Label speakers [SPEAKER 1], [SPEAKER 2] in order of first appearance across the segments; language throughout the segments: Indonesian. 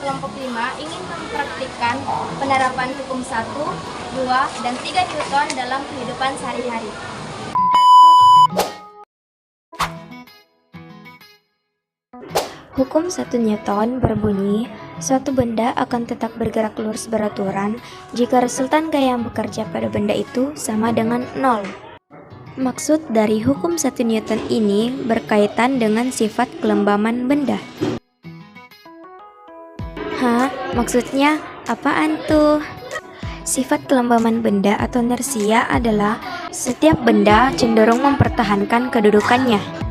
[SPEAKER 1] kelompok 5 ingin mempraktikkan penerapan hukum 1, 2, dan 3 Newton dalam kehidupan sehari-hari.
[SPEAKER 2] Hukum 1 Newton berbunyi, suatu benda akan tetap bergerak lurus beraturan jika resultan gaya yang bekerja pada benda itu sama dengan 0. Maksud dari hukum 1 Newton ini berkaitan dengan sifat kelembaman benda. Hah? Maksudnya apaan tuh? Sifat kelembaman benda atau inersia adalah setiap benda cenderung mempertahankan kedudukannya.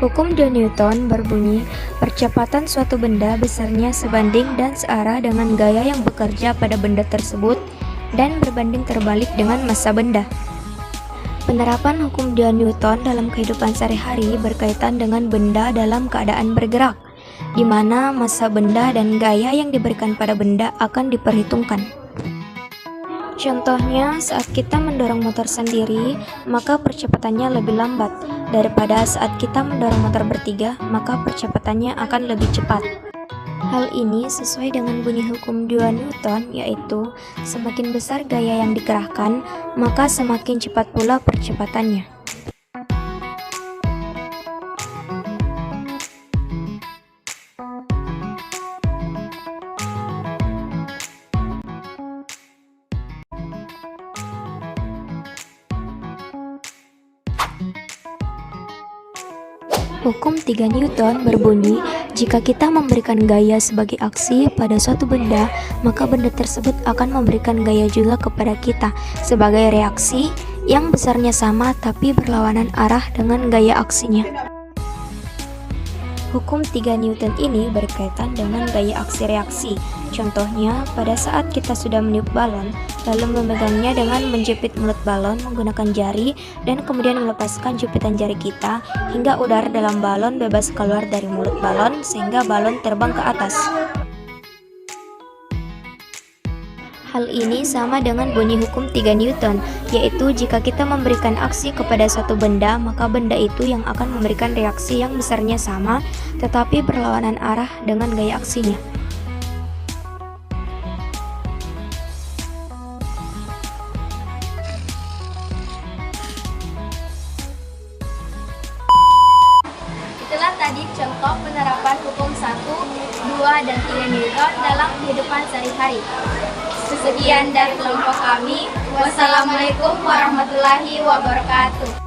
[SPEAKER 2] Hukum 2 Newton berbunyi, percepatan suatu benda besarnya sebanding dan searah dengan gaya yang bekerja pada benda tersebut dan berbanding terbalik dengan massa benda. Penerapan hukum 2 Newton dalam kehidupan sehari-hari berkaitan dengan benda dalam keadaan bergerak, di mana massa benda dan gaya yang diberikan pada benda akan diperhitungkan. Contohnya, saat kita mendorong motor sendiri, maka percepatannya lebih lambat daripada saat kita mendorong motor bertiga, maka percepatannya akan lebih cepat. Hal ini sesuai dengan bunyi hukum 2 Newton, yaitu semakin besar gaya yang dikerahkan, maka semakin cepat pula percepatannya. Hukum 3 Newton berbunyi, jika kita memberikan gaya sebagai aksi pada suatu benda, maka benda tersebut akan memberikan gaya juga kepada kita sebagai reaksi yang besarnya sama tapi berlawanan arah dengan gaya aksinya. Hukum 3 Newton ini berkaitan dengan gaya aksi reaksi. Contohnya, pada saat kita sudah meniup balon, lalu memegangnya dengan menjepit mulut balon menggunakan jari dan kemudian melepaskan jepitan jari kita hingga udara dalam balon bebas keluar dari mulut balon sehingga balon terbang ke atas. Hal ini sama dengan bunyi hukum 3 Newton, yaitu jika kita memberikan aksi kepada suatu benda, maka benda itu yang akan memberikan reaksi yang besarnya sama, tetapi berlawanan arah dengan gaya aksinya.
[SPEAKER 1] Itulah tadi contoh penerapan hukum 1, 2, dan 3 Newton dalam kehidupan sehari-hari. Sekian dari kelompok kami. Wassalamualaikum warahmatullahi wabarakatuh.